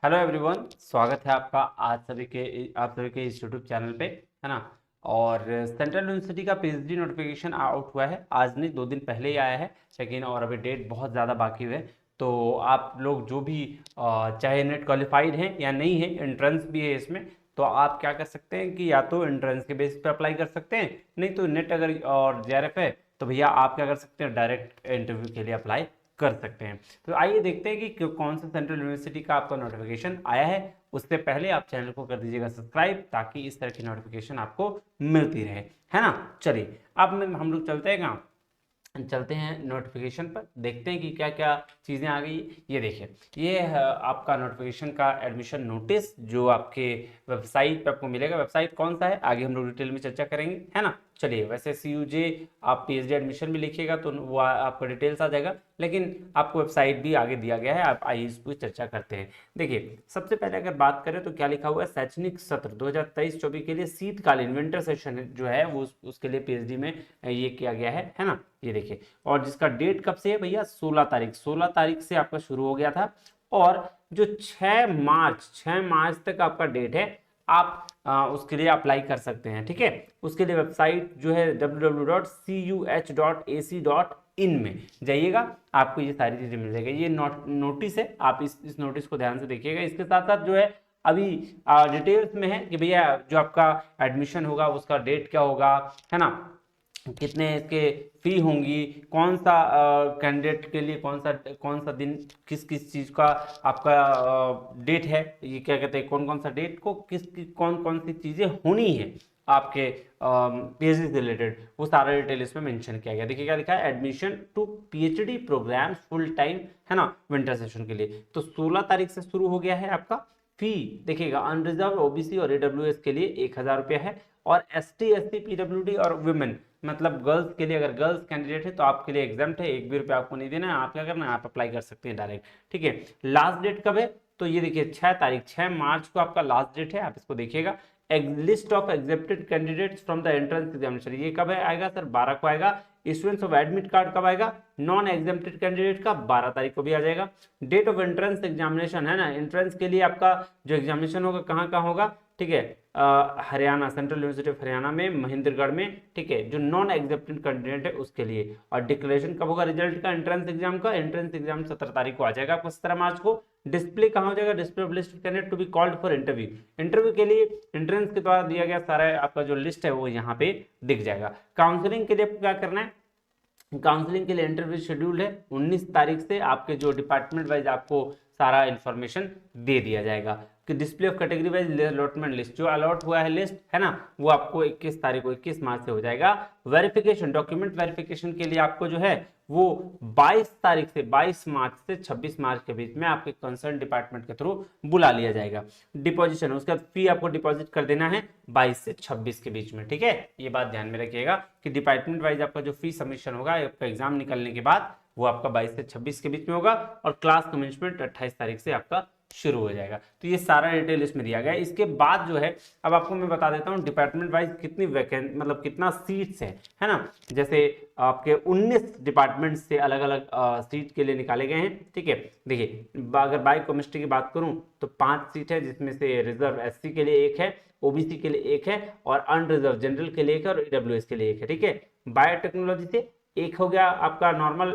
Hello everyone, स्वागत है आपका आप सभी के इस यूट्यूब चैनल पे, है ना। और सेंट्रल यूनिवर्सिटी का पीएचडी नोटिफिकेशन आउट हुआ है। आज नहीं, 2 दिन पहले ही आया है, लेकिन और अभी डेट बहुत ज़्यादा बाकी है। तो आप लोग जो भी चाहे नेट क्वालिफाइड हैं या नहीं है, एंट्रेंस भी है इसमें, तो आप क्या कर सकते हैं कि या तो एंट्रेंस के बेस पे अप्लाई कर सकते हैं, नहीं तो नेट अगर और जेआरएफ है तो भैया आप क्या कर सकते हैं, डायरेक्ट इंटरव्यू के लिए अप्लाई कर सकते हैं। तो आइए देखते हैं कि कौन सा सेंट्रल यूनिवर्सिटी का आपका नोटिफिकेशन आया है। उससे पहले आप चैनल को कर दीजिएगा सब्सक्राइब, ताकि इस तरह की नोटिफिकेशन आपको मिलती रहे, है ना। चलिए अब हम लोग चलते हैं कहाँ, चलते हैं नोटिफिकेशन पर, देखते हैं कि क्या क्या चीज़ें आ गई। ये देखिए, ये है आपका नोटिफिकेशन का एडमिशन नोटिस, जो आपके वेबसाइट पे आपको मिलेगा। वेबसाइट कौन सा है आगे हम लोग डिटेल में चर्चा करेंगे, है ना। चलिए, वैसे CUJ आप पीएचडी एडमिशन भी लिखिएगा तो वो आपका डिटेल्स आ जाएगा, लेकिन आपको वेबसाइट भी आगे दिया गया है। आप आइए इस पर चर्चा करते हैं। देखिए, सबसे पहले अगर बात करें तो क्या लिखा हुआ है, शैक्षणिक सत्र 2023-24 के लिए शीतकालीन विंटर सेशन जो है वो उसके लिए पीएचडी में ये किया गया है ना। ये देखिए, और जिसका डेट कब से है भैया, 16 तारीख से आपका शुरू हो गया था। और जो 6 मार्च तक आपका डेट है, आप उसके लिए अप्लाई कर सकते हैं, ठीक है। उसके लिए वेबसाइट जो है www.cuh.ac.in में जाइएगा, आपको ये सारी चीजें मिल जाएगी। ये नोटिस है, आप इस नोटिस को ध्यान से देखिएगा। इसके साथ साथ जो है अभी डिटेल्स में है कि भैया जो आपका एडमिशन होगा उसका डेट क्या होगा, है ना, कितने इसके फी होंगी, कौन सा कैंडिडेट के लिए कौन सा दिन, किस किस चीज़ का आपका डेट है, ये क्या कहते हैं, कौन कौन सा डेट को कौन कौन सी चीज़ें होनी है आपके पीएचडी से रिलेटेड, वो सारा डिटेल इसमें मेंशन किया गया। देखिए क्या लिखा है, admission to PhD program full time, है ना, विंटर सेशन के लिए। तो 16 तारीख से शुरू हो गया है आपका। फी देखिएगा, अनरिजर्व ओबीसी और एडब्ल्यूएस के लिए 1,000 रुपया है, और ST SC PWD और वुमेन मतलब गर्ल्स के लिए, अगर गर्ल्स कैंडिडेट है तो आपके लिए एग्जाम्प्ट है, 1 भी रुपया आपको नहीं देना है। आप क्या करना है, आप अप्लाई कर सकते हैं डायरेक्ट, ठीक है। लास्ट डेट कब है, तो ये देखिए 6 तारीख, 6 मार्च को आपका लास्ट डेट है। आप इसको देखिएगा, list of accepted candidates from the entrance examination, ये कब है आएगा सर, 12 को आएगा। इश्यूएंस ऑफ एडमिट कार्ड कब आएगा, नॉन एग्जेप्टेड कैंडिडेट का 12 तारीख को भी आ जाएगा। डेट ऑफ एंट्रेंस एग्जामिनेशन, है ना, एंट्रेंस के लिए आपका जो एग्जामिनेशन होगा कहाँ कहाँ होगा, ठीक है, Haryana, central university of Haryana में, महेंद्रगढ़ में, ठीक है, जो नॉन एग्जेप्टेड कैंडिडेट है उसके लिए। और डिक्लेरेशन कब होगा रिजल्ट का, एंट्रेंस एग्जाम का, एंट्रेंस एग्जाम 17 तारीख को आ जाएगा आपको, 17 मार्च को। डिस्प्ले कहाँ हो जाएगा, display of list candidate to be called for interview, interview के लिए एंट्रेंस के द्वारा दिया गया सारा आपका जो लिस्ट है वो यहाँ पे दिख जाएगा। काउंसलिंग के लिए क्या करना है, काउंसलिंग के लिए इंटरव्यू शेड्यूल है 19 तारीख से, आपके जो डिपार्टमेंट वाइज आपको सारा इंफॉर्मेशन दे दिया जाएगा। कि display of category wise allotment list, जो अलॉट हुआ है लिस्ट, है ना, वो आपको 21 तारीख को, 21 मार्च से हो जाएगा। वेरिफिकेशन, डॉक्यूमेंट वेरिफिकेशन के लिए आपको जो है वो 22 तारीख से 22 मार्च से 26 मार्च के बीच में आपके कंसर्न डिपार्टमेंट के थ्रू बुला लिया जाएगा। डिपॉजिशन, उसका फी आपको डिपॉजिट कर देना है 22 से 26 के बीच में, ठीक है। ये बात ध्यान में रखिएगा कि डिपार्टमेंट वाइज आपका जो फी सबमिशन होगा आपका एग्जाम निकलने के बाद, वो आपका 22 से 26 के बीच में होगा। और क्लास कमेंसमेंट 28 तारीख से आपका शुरू हो जाएगा। तो ये सारा डिटेल इसमें दिया गया है। इसके बाद जो है, अब आपको मैं बता देता हूँ डिपार्टमेंट वाइज कितनी वैकेंट, मतलब कितना सीट्स है ना। जैसे आपके 19 डिपार्टमेंट से अलग अलग सीट के लिए निकाले गए हैं, ठीक है। देखिए, अगर बायो केमिस्ट्री की बात करूं तो 5 सीट है, जिसमें से रिजर्व SC के लिए 1 है, OBC के लिए 1 है, और अनरिजर्व जनरल के लिए 1 है, और EWS के लिए 1 है, ठीक है। बायोटेक्नोलॉजी से 1 हो गया आपका नॉर्मल,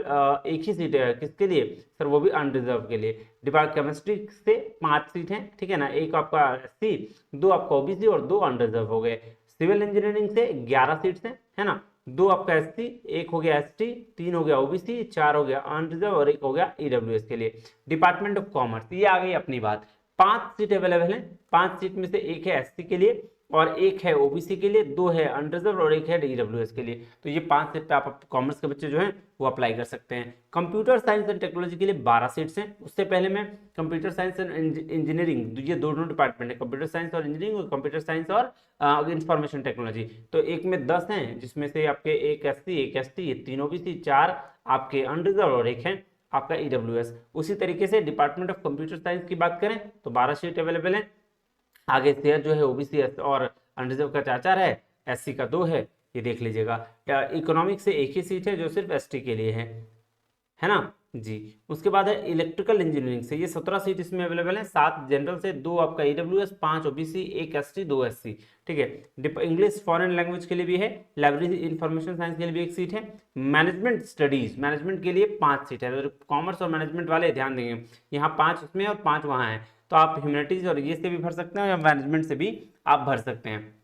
1 ही सीट है किसके लिए सर, वो भी अनरिजर्व के लिए। डिपार्ट केमिस्ट्री से 5 सीट हैं, ठीक है ना, 1 आपका SC, 2 आपका OBC और 2 अनरिजर्व हो गए। सिविल इंजीनियरिंग से 11 सीट्स हैं, है ना, 2 आपका SC, 1 हो गया ST, 3 हो गया OBC, 4 हो गया अनरिजर्व और 1 हो गया EWS के लिए। डिपार्टमेंट ऑफ कॉमर्स, ये आ गई अपनी बात, 5 सीट अवेलेबल है। 5 सीट में से 1 है SC के लिए, और 1 है OBC के लिए, 2 है अनरिजर्व और 1 है EWS के लिए। तो ये 5 सीट पे आप कॉमर्स के बच्चे जो हैं वो अप्लाई कर सकते हैं। कंप्यूटर साइंस एंड टेक्नोलॉजी के लिए 12 सीट्स हैं। उससे पहले मैं कंप्यूटर साइंस एंड इंजीनियरिंग, ये दोनों डिपार्टमेंट है, कंप्यूटर साइंस और इंजीनियरिंग, और कंप्यूटर साइंस और इंफॉर्मेशन टेक्नोलॉजी। तो एक में 10 हैं, जिसमें से आपके 1 SC, 1 ST, 3 OBC, 4 आपके अनरिजर्व और 1 है आपका EWS। उसी तरीके से डिपार्टमेंट ऑफ कंप्यूटर साइंस की बात करें तो 12 सीट अवेलेबल है। आगे शेयर जो है OBC और अनरिजर्व का 4 है, SC का 2 है, ये देख लीजिएगा। इकोनॉमिक से 1 ही सीट है जो सिर्फ ST के लिए है ना। जी। उसके बाद है इलेक्ट्रिकल इंजीनियरिंग से, ये 17 सीट इसमें अवेलेबल है, 7 जनरल से, 2 आपका ईडब्ल्यूएस, 5 ओबीसी, 1 एसटी, 2 एससी, ठीक है। इंग्लिश फॉरेन लैंग्वेज के लिए भी है, लाइब्रेरी इंफॉर्मेशन साइंस के लिए भी एक सीट है, मैनेजमेंट स्टडीज मैनेजमेंट के लिए 5 सीट है। कॉमर्स और मैनेजमेंट वाले ध्यान देंगे, यहाँ 5 इसमें और 5 वहाँ है, तो आप ह्यूमैनिटीज और ये से भी भर सकते हैं या मैनेजमेंट से भी आप भर सकते हैं,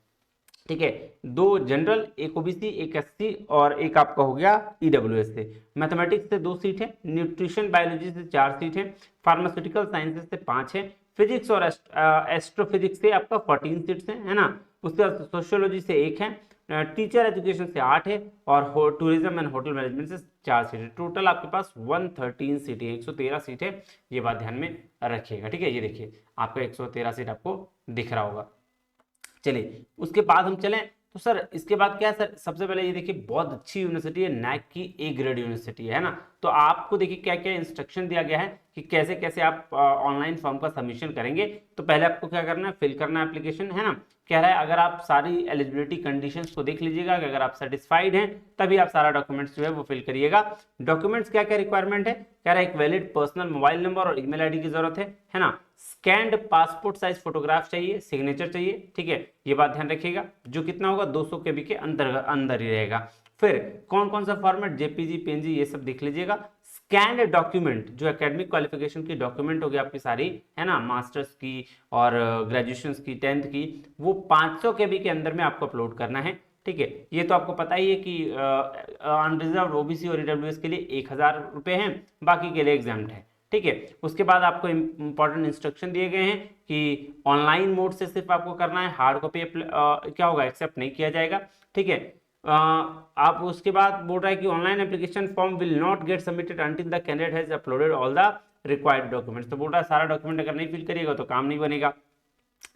ठीक है। 2 जनरल, 1 ओबीसी, 1 एससी और 1 आपका हो गया ईडब्ल्यूएस से। मैथमेटिक्स से 2 सीट है, न्यूट्रिशन बायोलॉजी से 4 सीट है, फार्मास्यूटिकल साइंसेज से 5 है, फिजिक्स और एस्ट्रोफिजिक्स से आपका 14 सीट्स है ना। उसके बाद सोशियोलॉजी से 1 है, टीचर एजुकेशन से 8 है और टूरिज्म एंड होटल मैनेजमेंट से 4 सीट है। टोटल आपके पास 113 सीट है, 113 सीट है, ये बात ध्यान में रखिएगा, ठीक है। ये देखिए आपका 113 सीट आपको दिख रहा होगा। चलिए उसके बाद हम चलें तो सर इसके बाद क्या है सर, सबसे पहले ये देखिए बहुत अच्छी यूनिवर्सिटी है, नैक की ए ग्रेड यूनिवर्सिटी है ना। तो आपको देखिए क्या क्या इंस्ट्रक्शन दिया गया है कि कैसे कैसे आप ऑनलाइन फॉर्म का सबमिशन करेंगे। तो पहले आपको क्या करना है, फिल करना है एप्लीकेशन, है ना। कह रहा है अगर आप सारी एलिजिबिलिटी कंडीशंस को देख लीजिएगा कि अगर आप सेटिस्फाइड हैं तभी आप सारा डॉक्यूमेंट्स जो है वो फिल करिएगा। डॉक्यूमेंट्स क्या क्या रिक्वायरमेंट है, कह रहा है एक वैलिड पर्सनल मोबाइल नंबर और ईमेल आईडी की जरूरत है ना। स्कैन्ड पासपोर्ट साइज फोटोग्राफ चाहिए, सिग्नेचर चाहिए, ठीक है। ये बात ध्यान रखिएगा, जो कितना होगा 200 केबी के अंदर ही रहेगा। फिर कौन कौन सा फॉर्मेट, जेपीजी, पीएनजी, ये सब देख लीजिएगा। स्कैन्ड डॉक्यूमेंट जो एकेडमिक क्वालिफिकेशन की डॉक्यूमेंट होगी आपकी सारी, है ना, मास्टर्स की और ग्रेजुएशन की, 10th की, वो 500 केबी के अंदर में आपको अपलोड करना है, ठीक है। ये तो आपको पता ही है कि अनरिजर्व ओबीसी और ईडब्ल्यूएस के लिए 1000 रुपये हैं, बाकी के लिए एग्जाम्ड है, ठीक है। उसके बाद आपको इंपॉर्टेंट इंस्ट्रक्शन दिए गए हैं कि ऑनलाइन मोड से सिर्फ आपको करना है, हार्ड कॉपी क्या होगा, एक्सेप्ट नहीं किया जाएगा, ठीक है। आप उसके बाद बोल रहा है कि online application form will not gate submitted until the candidate has uploaded all the required documents. तो बोल रहा है सारा डॉक्यूमेंट अगर नहीं फिल करिएगा तो काम नहीं बनेगा,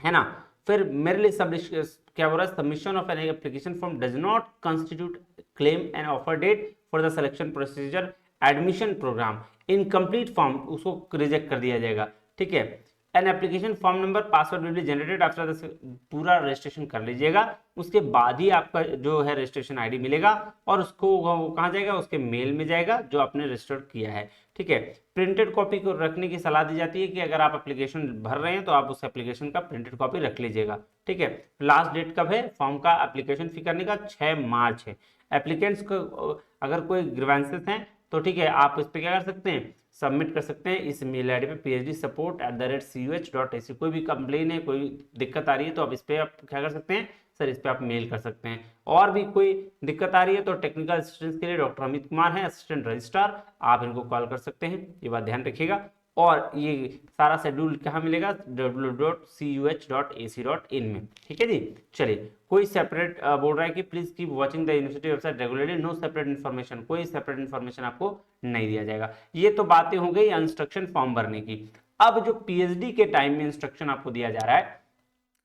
है ना। फिर मेरे लिए क्या बोल रहा है, submission of an application form does not constitute claim and offer date for the selection procedure admission program, incomplete form उसको रिजेक्ट कर दिया जाएगा, ठीक है। An application form number, password will be generated after the, पूरा registration कर लीजिएगा, उसके बाद ही आपका जो है रजिस्ट्रेशन आईडी मिलेगा और उसको वो कहाँ जाएगा, उसके मेल में जाएगा जो आपने रजिस्टर किया है, ठीक है। प्रिंटेड कॉपी को रखने की सलाह दी जाती है कि अगर आप एप्लीकेशन भर रहे हैं तो आप उस एप्लीकेशन का प्रिंटेड कॉपी रख लीजिएगा, ठीक है। लास्ट डेट कब है फॉर्म का एप्लीकेशन फी करने का, 6 मार्च है। एप्लीकेंट्स को अगर कोई ग्रीवेंसेस हैं तो ठीक है आप इस पर क्या कर सकते हैं, सबमिट कर सकते हैं इस मेल आईडी पे phd@cuh.ac। कोई भी कंप्लेन है, कोई दिक्कत आ रही है तो आप इस पर आप क्या कर सकते हैं सर, इस पर आप मेल कर सकते हैं। और भी कोई दिक्कत आ रही है तो टेक्निकल असिस्टेंस के लिए डॉक्टर अमित कुमार हैं, असिस्टेंट रजिस्ट्रार, आप इनको कॉल कर सकते हैं, ये बात ध्यान रखिएगा। और ये सारा शेड्यूल कहाँ मिलेगा, www.cuh.ac.in में, ठीक है जी। चलिए कोई सेपरेट बोल रहा है कि please keep watching the university website regularly, no separate information, कोई सेपरेट इन्फॉर्मेशन आपको नहीं दिया जाएगा। ये तो बातें हो गई इंस्ट्रक्शन फॉर्म भरने की। अब जो पीएचडी के टाइम में इंस्ट्रक्शन आपको दिया जा रहा है,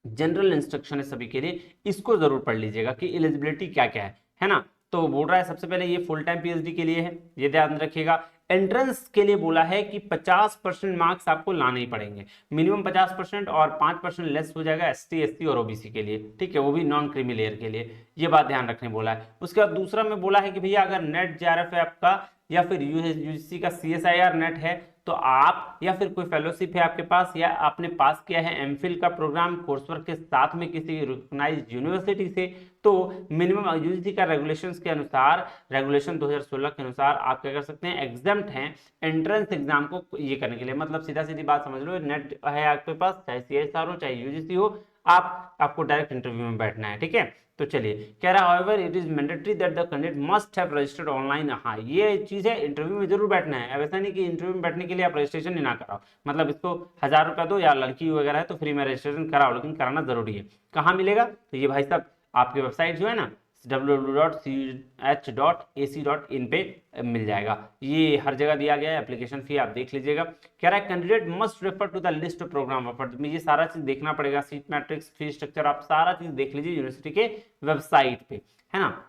जनरल इंस्ट्रक्शन है सभी के लिए, इसको जरूर पढ़ लीजिएगा कि एलिजिबिलिटी क्या क्या है ना। तो बोल रहा है सबसे पहले ये फुल टाइम पीएचडी के लिए है, ये ध्यान रखिएगा। एंट्रेंस के लिए बोला है कि 50% मार्क्स आपको लाने ही पड़ेंगे, मिनिमम 50% और 5% लेस हो जाएगा एसटी, एससी और ओबीसी के लिए, ठीक है, वो भी नॉन क्रीमी लेयर के लिए, ये बात ध्यान रखने बोला है। उसके बाद दूसरा में बोला है कि भैया अगर नेट जेआरएफ है आपका या फिर यूजीसी का सीएसआईआर नेट है तो आप, या फिर कोई फेलोशिप है आपके पास, या आपने पास किया है एमफिल का प्रोग्राम कोर्स वर्क के साथ में किसी रिकॉग्नाइज्ड यूनिवर्सिटी से, तो मिनिमम यूजीसी का रेगुलेशंस के अनुसार, रेगुलेशन 2016 के अनुसार आप क्या कर सकते हैं, एग्जाम्प्ट हैं एंट्रेंस एग्जाम को ये करने के लिए। मतलब सीधा सीधी बात समझ लो, नेट है आपके पास, चाहे सीएसआर हो चाहे यूजीसी हो, आपको डायरेक्ट इंटरव्यू में बैठना है, ठीक है। तो चलिए कह रहा है however it is mandatory that the candidate must have registered online. हाँ ये चीज है, इंटरव्यू में जरूर बैठना है। अब ऐसा नहीं कि इंटरव्यू में बैठने के लिए आप रजिस्ट्रेशन ही ना कराओ, मतलब इसको 1000 रुपया दो या लड़की वगैरह है तो फ्री में रजिस्ट्रेशन कराओ, लेकिन कराना जरूरी है। कहाँ मिलेगा, तो ये भाई साहब आपकी वेबसाइट जो है ना www.cuh.ac.in पे मिल जाएगा, ये हर जगह दिया गया है। एप्लीकेशन फी आप देख लीजिएगा। कह रहा है candidate must refer to the list of program offered, में ये सारा चीज देखना पड़ेगा, सीट मैट्रिक्स, फी स्ट्रक्चर, आप सारा चीज देख लीजिए यूनिवर्सिटी के वेबसाइट पे, है ना।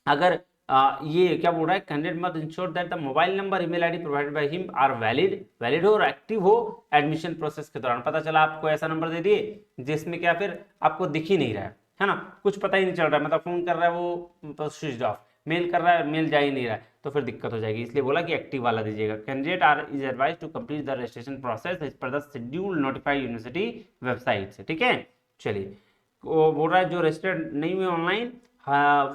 अगर ये क्या बोल रहा है, candidate must ensure that the mobile number, email ID provided by him are valid हो और एक्टिव हो एडमिशन प्रोसेस के दौरान। पता चला आपको ऐसा नंबर दे दिए जिसमें क्या फिर आपको दिख ही नहीं रहा है ना, कुछ पता ही नहीं चल रहा है, मतलब फोन कर रहा है वो स्विच ऑफ, मेल कर रहा है मेल जा ही नहीं रहा है, तो तो फिर दिक्कत हो जाएगी, इसलिए बोला कि एक्टिव वाला दीजिएगा। Candidate are is advise to complete the registration process as per the schedule notified university website से, ठीक है। चलिए, वो बोल रहा है जो रजिस्टर्ड नहीं हुए online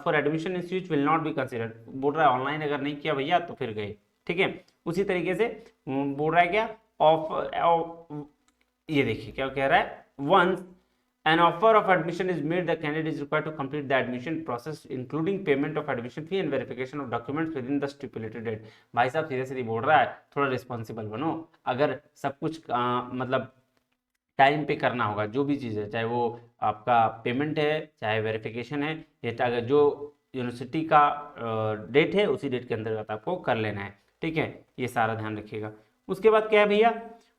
for admission in switch will not be considered, बोल रहा है ऑनलाइन अगर नहीं किया भैया तो फिर गए, ठीक है। उसी तरीके से बोल रहा है क्या, ऑफ ये देखिए क्या कह रहा है, once an offer of admission is made, the candidate is required to complete the admission process including payment of admission fee and verification of documents within the stipulated date। भाई साहब सीधे सीधे बोल रहा है थोड़ा रिस्पॉन्सिबल बनो, अगर सब कुछ मतलब टाइम पे करना होगा, जो भी चीज़ है, चाहे वो आपका पेमेंट है चाहे वेरिफिकेशन है, ये अगर जो यूनिवर्सिटी का डेट है उसी डेट के अंतर्गत आपको कर लेना है, ठीक है। ये सारा ध्यान रखिएगा। उसके बाद क्या है भैया,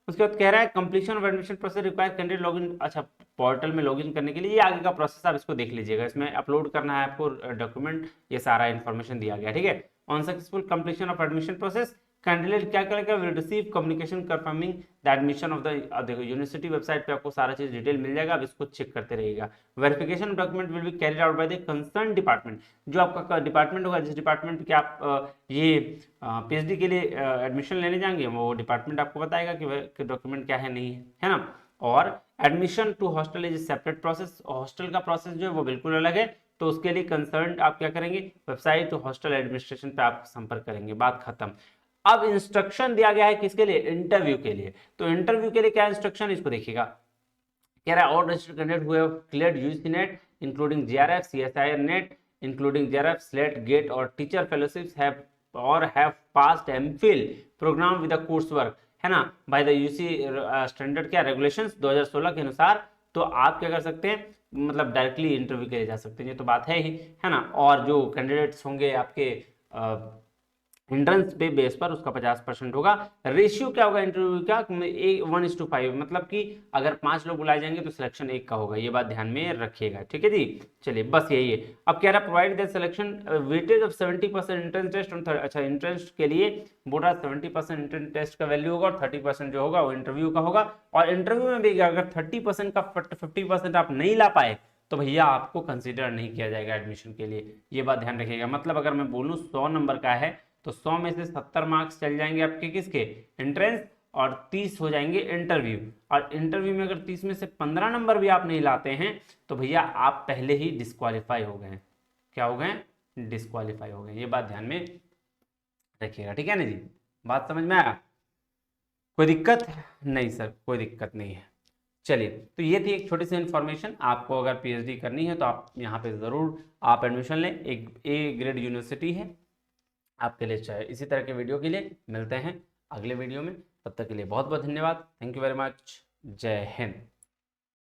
उसके बाद कह रहा है completion of admission process require candidate login, अच्छा पोर्टल में लॉगिन करने के लिए ये आगे का प्रोसेस आप इसको देख लीजिएगा, इसमें अपलोड करना है आपको डॉक्यूमेंट, ये सारा इन्फॉर्मेशन दिया गया, ठीक है। On successful completion of admission process candidate क्या करेगा, will receive communication confirming the admission of the, देखो यूनिवर्सिटी वेबसाइट पे आपको सारा चीज डिटेल मिल जाएगा, अब इसको चेक करते रहिएगा। Verification document will be carried out by the concern department, जो आपका डिपार्टमेंट होगा, जिस डिपार्टमेंट के आप ये पीएचडी के लिए एडमिशन लेने जाएंगे, वो डिपार्टमेंट आपको बताएगा कि डॉक्यूमेंट क्या है नहीं है ना। और admission to hostel is separate process, hostel का प्रोसेस जो है वो बिल्कुल अलग है, तो उसके लिए कंसर्न आप क्या करेंगे, वेबसाइट तो हॉस्टल एडमिनिस्ट्रेशन पे आप संपर्क करेंगे, बात खत्म। अब इंस्ट्रक्शन दिया गया है किसके लिए, इंटरव्यू के लिए, तो इंटरव्यू के लिए क्या इंस्ट्रक्शन इसको देखिएगा, कह रहा है all registered candidate who have cleared UGC NET including JRF CSIR NET including JRF SLET GATE और teacher fellowships have or have passed MPhil program with the course work, है ना, बाय द यूजीसी स्टैंडर्ड क्या regulations 2016 के अनुसार, तो आप क्या कर सकते हैं, मतलब डायरेक्टली इंटरव्यू के लिए जा सकते हैं, ये तो बात है ही, है ना। और जो कैंडिडेट्स होंगे आपके एंट्रेंस पे बेस पर उसका 50% होगा। रेशियो क्या होगा इंटरव्यू का, 1:5, मतलब कि अगर 5 लोग बुलाए जाएंगे तो सिलेक्शन 1 का होगा, ये बात ध्यान में रखिएगा, ठीक है जी। चलिए बस यही है। अब कह रहा है provide the selection weightage of 70% entrance test, अच्छा एंट्रेंस के लिए बोल रहा 70% एंट्रेंस टेस्ट का वैल्यू होगा और 30% जो होगा वो इंटरव्यू का होगा। और इंटरव्यू में भी अगर 30% का 50% आप नहीं ला पाए तो भैया आपको कंसीडर नहीं किया जाएगा एडमिशन के लिए, ये बात ध्यान रखिएगा। मतलब अगर मैं बोलूँ 100 नंबर का है तो 100 में से 70 मार्क्स चल जाएंगे आपके किसके, एंट्रेंस, और 30 हो जाएंगे इंटरव्यू। और इंटरव्यू में अगर 30 में से 15 नंबर भी आप नहीं लाते हैं तो भैया आप पहले ही डिस्क्वालीफाई हो गए, क्या हो गए, डिस्क्वालीफाई हो गए, ये बात ध्यान में रखिएगा, ठीक है ना जी। बात समझ में आया, कोई दिक्कत नहीं सर, कोई दिक्कत नहीं है। चलिए, तो ये थी एक छोटी सी इन्फॉर्मेशन, आपको अगर पीएचडी करनी है तो आप यहाँ पे ज़रूर आप एडमिशन लें, एक ए ग्रेड यूनिवर्सिटी है आपके लिए। चाहे इसी तरह के वीडियो के लिए मिलते हैं अगले वीडियो में, तब तक के लिए बहुत बहुत धन्यवाद, थैंक यू वेरी मच, जय हिंद।